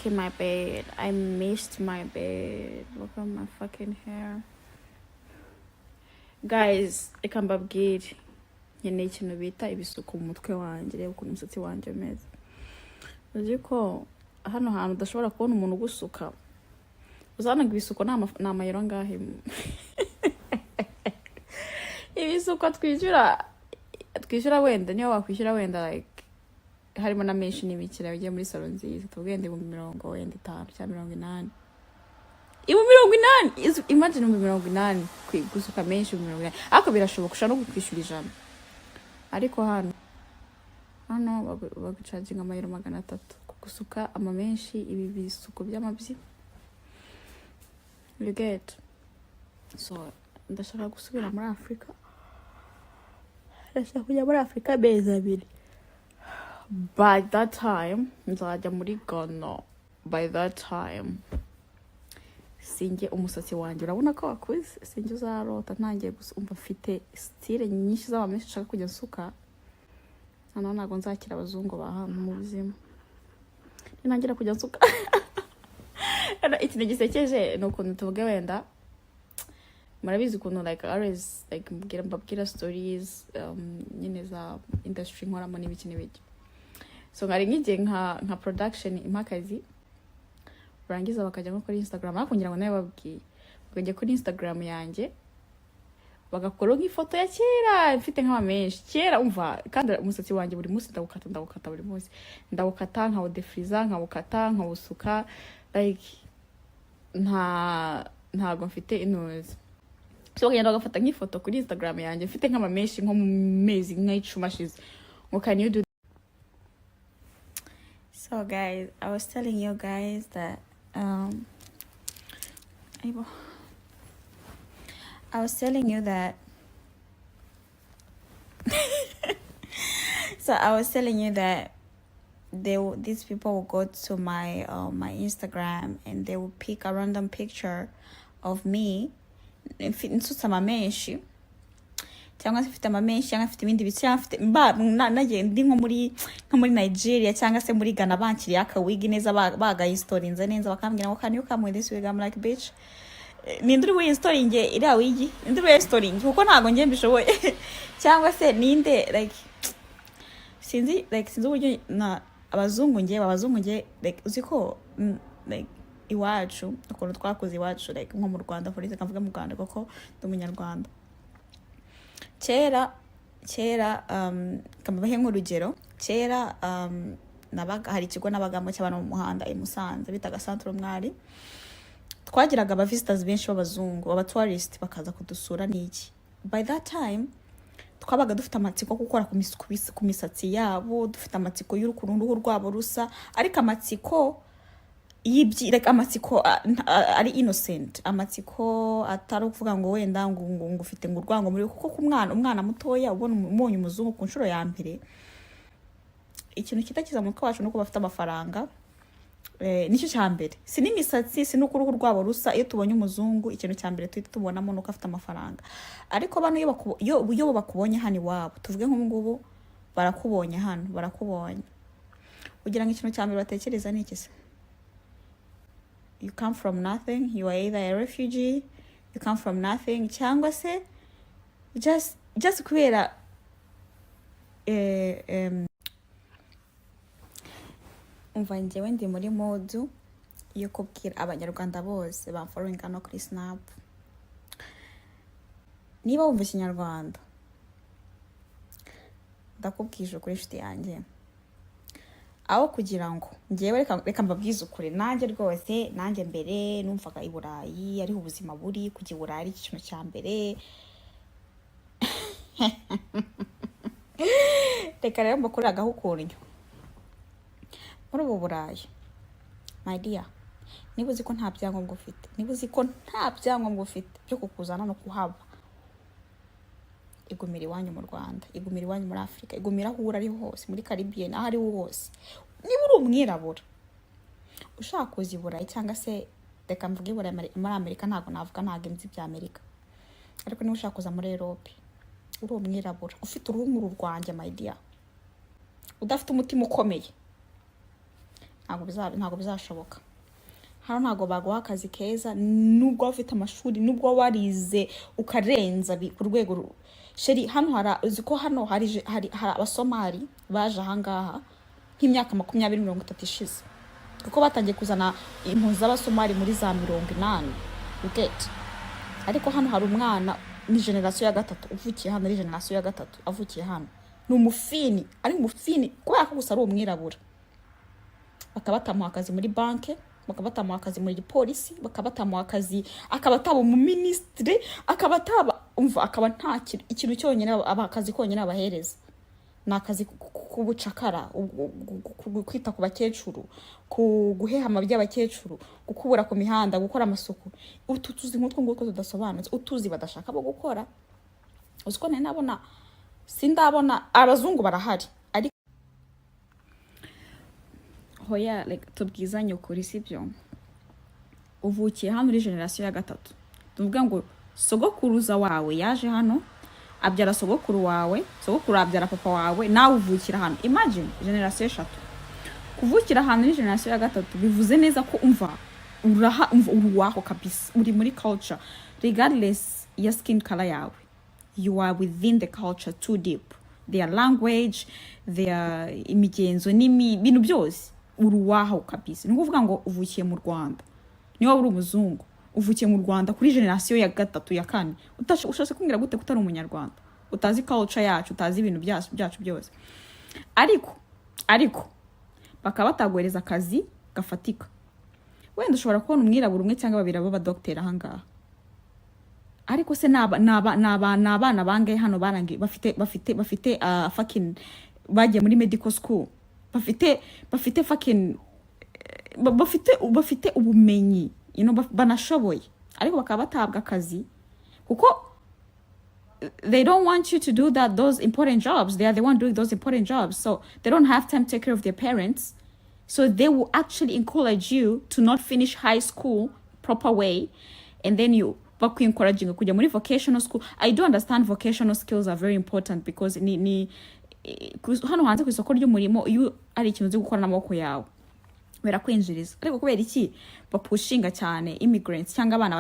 look in my bed. I missed my bed. Look at my fucking hair. Guys, reka mbabwire. Nkeneye ikintu bita ibisuko mu mutwe wanjye. Reba ukuntu umusatsi wanjye umeze. Uzi ko hano hantu udashobora kubona umuntu ugusuka. Uzanaga ibisuko ni amayero ngahe. Ibisuko twishyura wenda niyo wakwishyura wenda like harimo na menshi n'ibikira ugiye muri salon nziza tubwende mu 50 cyangwa 80. Ibu 80. Imagine mu 80 gusuka menshi mu 80. Ariko birashoboka ushaka no kwishyura ijana. Ariko hano bagucharginga amayero 300 kugusuka ama menshi ibi bisuko by'amabyi. You get. So ndashaka gusubira muri Afrika. Ndashaka kujya muri Afrika beza abiri. By that time, nzajya muri Ghana. By that time, singe umusatsi wanjye urabona ko wakuze, singe uzarota ntangiye gusumba mfite style nyinshi z'abamenshi nshaka kujya nsuka. Hano ntago nzakira abazungu ba hano mu buzima. Ninangira kujya nsuka. Ikintu gisekeje ni ukuntu tuvuge wenda murabizi ukuntu like always like mbabwira stories nyine za industry nkoramo n'ibiki n'ibiki. So ngari ngiye nka production impakazi urangiza bakajya nko kuri Instagram akungira ngo nawe babwiye bakajya kuri Instagram yanjye bagakora nk'ifoto ya kera mfite nk'ama menshi kera umva kandi umusatsi wanjye buri munsi ndawukata buri munsi ndawukata nkawo defriza nkawukata nkawusuka like ntago mfite inoze. So bagenda bagafata nk'ifoto kuri Instagram yanjye mfite nk'ama menshi nko mu mezi nk'icuma ashize ngo can you do. So guys, I was telling you guys that I was telling you that so I was telling you that these people will go to my my Instagram and they will pick a random picture of me nsutse amamenshi cyangwa se mfite amamenshi cyangwa mfite ibindi bice nagiye ndi nko muri Nigeria cyangwa se muri Ghana bankiriye akawigi neza bagayistorinze neza bakambwira ngo can you come with this wig. I'm like bitch ninduri we storing iriya wigi nduri we storing kuko ntago ngiye mbishoboye cyangwa se ninde like sinzi uburyo na abazungu ngiye like uziko like iwacu ukuntu twakoze iwacu like nko mu Rwanda for example mvuga mu Rwanda kuko ndi umunyarwanda. Kera kamabahe nk'urugero kera nabaga hari ikigo nabagamo cy'abana mu muhanda i Musanze bitaga Centre Mwari. Twagiraga aba visitors benshi b'abazungu aba tourist bakaza kudusura n'iki. By that time twabaga dufite amatsiko gukora ku misatsi yabo, dufite amatsiko y'urukundo rwabo rusa, ariko amatsiko like amatsiko ari innocent, amatsiko atari kuvuga ngo wenda ngo ufite ngo urwango muri kuko umwana mutoya ubona umonye umuzungu ku nshuro ya mbere. Ikintu kitakiza mu kwacu nuko bafite amafaranga nicyo cyambere, si n'imisatsi si n'ukuruhu rwabo rusa. Iyo tubonye umuzungu ikintu cyambere tuhita tubonamo nuko afite amafaranga. Ariko bano iyo bakubonye hano iwabo tuvuge nko ngubu barakubonye hano barakubonye ugira ngo ikintu cyambere batekereza ni iki se? You come from nothing, you are either a refugee, you come from nothing, cyangwa se just kubera umva njyewe ndi muri modu yo kubwira abanyarwanda bose bamfollowinga no kuri Snap, niba wumva ikinyarwanda ndakubwije kuri inshuti yanjye aho kugira ngo ngewe reka mbabwize ukuri nanjye rwose nanjye mbere numvaga i Burayi ari ubuzima buri kujya i Burayi ikintu cya mbere. Reka rero mbakoragaho ukuntu muri ubu Burayi my dear, niba uzi ko nta byangombwa ufite, niba uzi ko nta byangombwa ufite byo kukuzana no kuhaba, igumira iwanyu mu Rwanda, igumira iwanyu muri Afrika, igumira aho uri hose muri Caribbean aho ari hose. Niba uri umwirabura ushaka kuza i Burayi cyangwa se reka mvuge Burayi muri Amerika, ntago navuga ntago nzi bya Amerika, ariko niba ushaka kuza muri Europe uri umwirabura ufite uruhu rwanjye my dear, udafite umutima ukomeye, ntabwo bizashoboka. Hano ntabwo baguha akazi keza nubwo ufite amashuri, nubwo warize ukarenza ku rwego sheri. Hano uziko hano hari abasomali baje ahangaha nk'imyaka 20-30 ishize, kuko batangiye kuzana impunzi z'abasomali muri za 80. You get? Ariko hano hari umwana ni generation ya gatatu uvukiye hano, ari generation ya gatatu avukiye hano, ni umufini, ari umufini kubera ko gusa ari umwirabura. Bakabatamuha akazi muri banke, bakabatamuha akazi muri polisi, bakabatamuha akazi, akabataba mu ministry, akabataba umva, akaba nta ikintu cyonyine abakazi konyine abahereza nakazi kubucakara, kwita ku bakecuru, guhehama by'abakecuru, gukubura ku mihanda, gukora amasuku. Utuzi nk'utwo nguko tudasobanutse, utuzi badashaka bo gukora. Uziko nabona sindabona abazungu barahari, ariko hoya like tubwizanye ukuri sibyo. Uvukiye hano uri generation ya gatatu, tuvuga ngo sogokuruza wawe yaje hano abyara sogokuru wawe, sogokuru abyara papa wawe, nawe uvukira hano. Imagine generation 3 kuvukira hano ni generation ya gatatu, bivuze neza ko umva uruwaho kabisa, uri muri culture regardless ya skin color yawe. You are within the culture too deep, their language, their imigenzo n'ibintu byose uruwaho kabisa. Ni kuvuga ngo uvukiye mu Rwanda, niyo uri umuzungu uvukiye mu Rwanda kuri generation ya gatatu ya kane, ushaka kumbwira gute kutari umunyarwanda, utazi culture yacu, utazi ibintu byacu byose. Ariko bakaba batagwereza akazi gafatika. Wenda ushobora kubona umwirabura umwe cyangwa babiri aba doctor ahangaha, ariko se n'abana bangaye hano barangiye bafite fucking bagiye muri medical school, bafite fucking bafite ubumenyi, banashoboye, ariko bakaba batabwa akazi kuko they don't want you to do those important jobs. They are the one doing those important jobs, so they don't have time to take care of their parents. So they will actually encourage you to not finish high school proper way, and then you encouraging kujya muri vocational school. I do understand vocational skills are very important because hano hanze ku isoko ry'umurimo iyo ari ikintu uzi gukora n'amaboko yawe berakwinjiriza. Ariko kubera iki bapushinga cyane immigrants cyangwa abana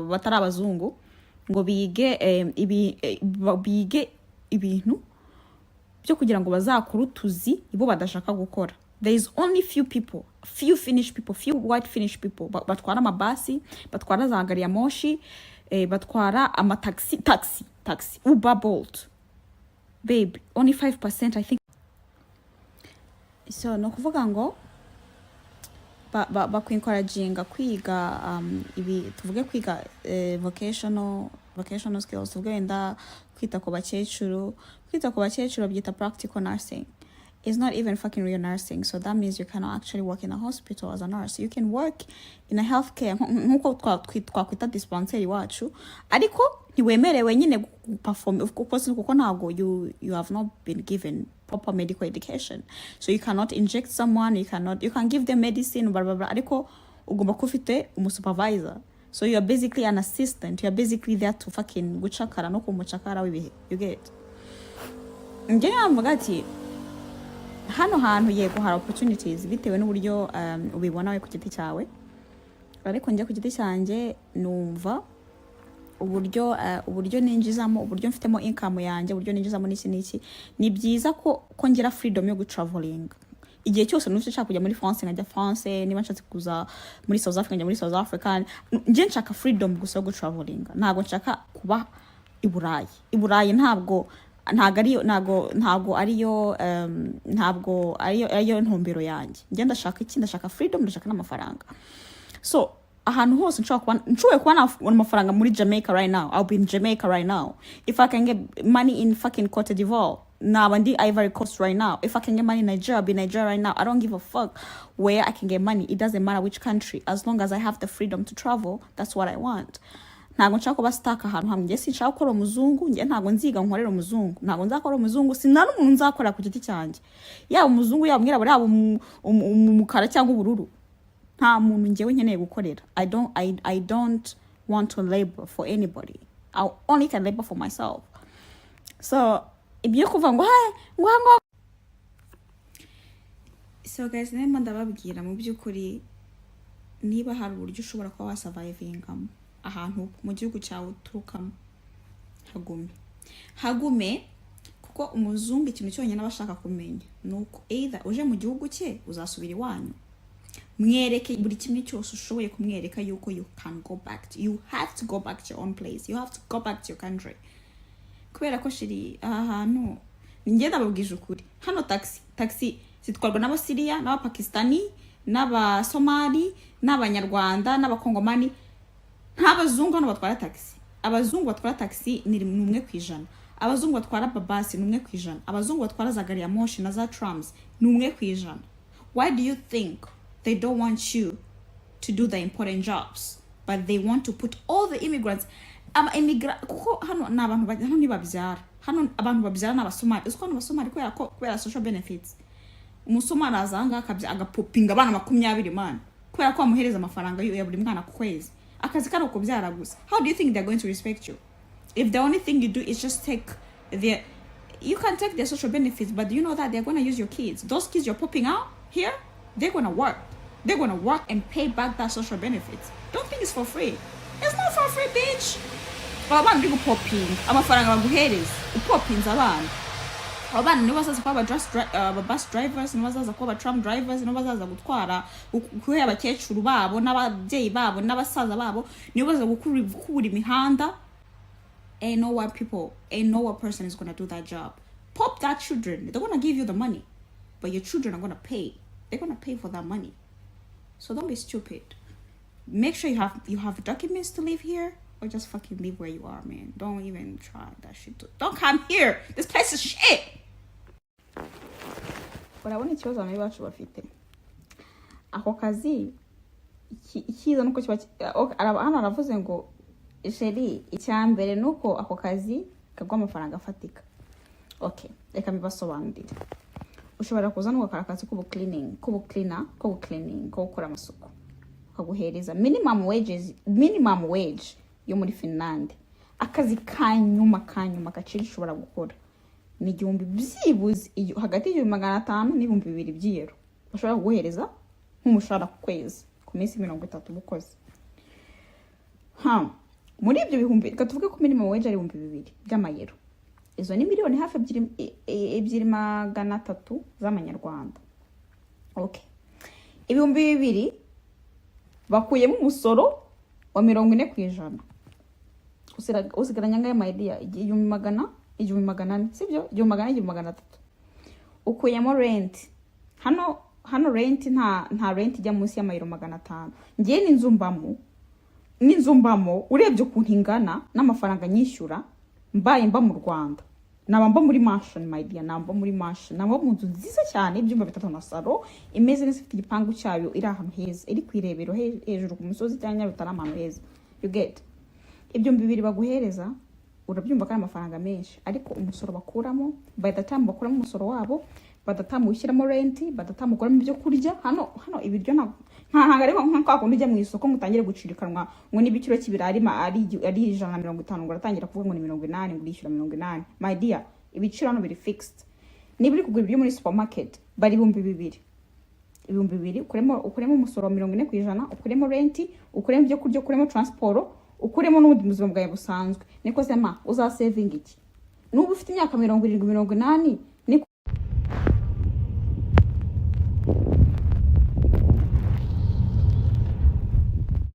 batari abazungu ngo bige ibintu byo kugira ngo bazakuru tuzi ibo badashaka gukora. There is only few Finnish people, few white Finnish people batwara amabasi, batwara za gari ya moshi, batwara taxi, Uber, Bolt. Babe, only 5% I think. So no kuvuga ngo bakwencouraginga kwiga tuvuge kwiga vocational skills, tuvuge wenda kwita ku bakecuru byita practical nursing. It's not even fucking real nursing, so that means you cannot actually work in a hospital as a nurse. You can work in a healthcare nkuko twakwita dispensary wacu, ariko ntiwemerewe nyine perform kuko ntabwo you have not been given proper medical education, so you cannot inject someone, you can give them medicine blah blah blah, ariko ugomba kufite umusupervisor. So you are basically an assistant, you are basically there to fucking gucakara no kumucakara wibihe. You get? Ngiye navuga ati hano hantu yego hari opportunities bitewe n'uburyo ubibona we ku giti cyawe, ariko njye ku giti cyanjye numva uburyo ninjizamo, uburyo mfitemo income yanjye, uburyo ninjizamo n'iki ni byiza ko ngira freedom yo gutraveling. Igihe cyose nufite nshaka kujya muri France nkajya France, niba nshatse kuza muri South Africa njya muri South Africa. Njye nshaka freedom gusa yo gutraveling, ntabwo nshaka kuba i Burayi. Ntabwo ariyo ntumbero yanjye. Njye ndashaka freedom, ndashaka n'amafaranga. So ahantu hose nshoboye kuba n'amafaranga muri Jamaica right now, I'll be in Jamaica right now. If I can get money in fucking Cote d'Ivoire, now and the Ivory Coast right now. If I can get money in Nigeria, I'll be in Nigeria right now. I don't give a fuck where I can get money. It doesn't matter which country, as long as I have the freedom to travel. That's what I want. Ntabwo nshaka kuba stuck ahantu hamwe. Njye sinshaka gukora umuzungu, njye ntabwo nziga nkorera umuzungu, ntabwo nzakora umuzungu, sinari umuntu nzakora ku giti cyanjye. Yaba umuzungu, yaba umwirabura, yaba umukara cyangwa ubururu, nta muntu njyewe nkeneye gukorera. I don't want to labor for anybody. I only can labor for myself. So ibyo kuva ngo So guys, nemba ndababwira mu by'ukuri niba hari uburyo ushobora kuba wasurvivingamo ahantu mu gihugu cyawe uturukamo, hagume kuko umuzungu ikintu cyonyine abashaka kumenya nuko either uje mu gihugu cye uzasubira iwanyu, mwereke buri kimwe cyose ushoboye kumwereka yuko you can go back you have to go back to your own place, you have to go back to your country. Kubera ko shiri ahantu ngenda babwije ukuri, hano taxi zitwarwa n'abasiriya n'abapakistani n'abasomali n'abanyarwanda n'abakongomani, nta bazungu hano batwara taxi. Abazungu batwara taxi ni 1%, abazungu batwara babasi ni 1%, abazungu batwara za gari ya moshi na za trams ni 1%. Why do you think they don't want you to do the important jobs, but they want to put all the immigrants kuko hano n'abantu hano nibabyara, hano abantu babyara n'abasomali. Usko n'abasomali kubera social benefits, umusomali azanga agapopinga abana 20 man kubera ko amuhereza amafaranga ya buri mwana ku kwezi, akazi karo kubyara gusa. How do you think they're going to respect you if the only thing you do is just take their, you can take their social benefits, but you know that they're going to use your kids. Those kids you're popping out here, they're going to work and pay back that social benefits. Don't think it's for free. It's not for free, bitch. Abana ndi gupoping amafaranga baguhereza upopinza abana nibo bazaza kuba bus drivers, nibo bazaza kuba tram drivers, nibo bazaza gutwara kuhe abakecuru babo n'ababyeyi babo n'abasaza babo, nibo bazaza gukura imihanda. Ain't no one person is going to do that job. Pop that children, they're going to give you the money, but your children are going to pay. They're going to pay for that money. So don't be stupid. Make sure you have documents to live here, or just fucking live where you are, man. Don't even try that shit. Don't come here. This place is shit. But I want to choose on bacu bafite ako kazi ikiza nuko kiba hano aravuze ngo sheri icyambere nuko ako kazi kagwa amafaranga afatika. Okay, reka mbibasobanurire. Ushobora kuza nuko karakazi ko cleaning, ko gukora amasuku, kaguhereza minimum wage yo muri Finland. Akazi kanyuma gaciro ushobora gukora ni 1000 byibuze, hagati y'500 n'2000 by'euro bashobora kuguhereza nk'umushahara ku kwezi ku minsi 30 bukoze. Muri ibyo bihumbi tuvuge ko minimum wage ari 2000 by'amayero, izo ni miliyoni hafi 2,300 z'amanyarwanda. Okay, 2000 bakuyemo umusoro wa 40%. Usigaranya ngaye my dear 1,400 sibyo, 1,300 ukuyemo rent. Hano rent nta rent ijya munsi y'amayero 500. Ngiye n'inzumbamo urebye ukuntu ingana n'amafaranga nyishyura mba mu Rwanda, naba muri mansion my dear, naba muri mansion, naba mu nzu nziza cyane, ibyumba 3 na salo imeze neza, ifite igipangu cyayo iri ahantu heza, iri kwirebero hejuru ku musozi cyangwa rutara ahantu heza. You get ibyo 2000 baguhereza, urabyumva kandi amafaranga menshi, ariko umusoro bakuramo, by the time bakuramo umusoro wabo, by the time ushyiramo rent, by the time ukuramo ibyo kurya, hano ibiryo nta ariko nka kundi ujya mu isoko mutangire gucirikanwa ngo n'ibiciro cy'ibirari ari 150 ngo uratangira kuvuga ngo ni 80 ngo urishyura 80. My dear, ibiciro hano biri fixed. Niba uri kugura ibyo muri supermarket bari 2000 ukuremo umusoro wa 40%, ukuremo rent, ukuremo ibyo kurya, ukuremo transport, ukuremo n'ubundi buzima bwawe busanzwe. Niko sema uza saving iki? Nubu ufite imyaka 70 80,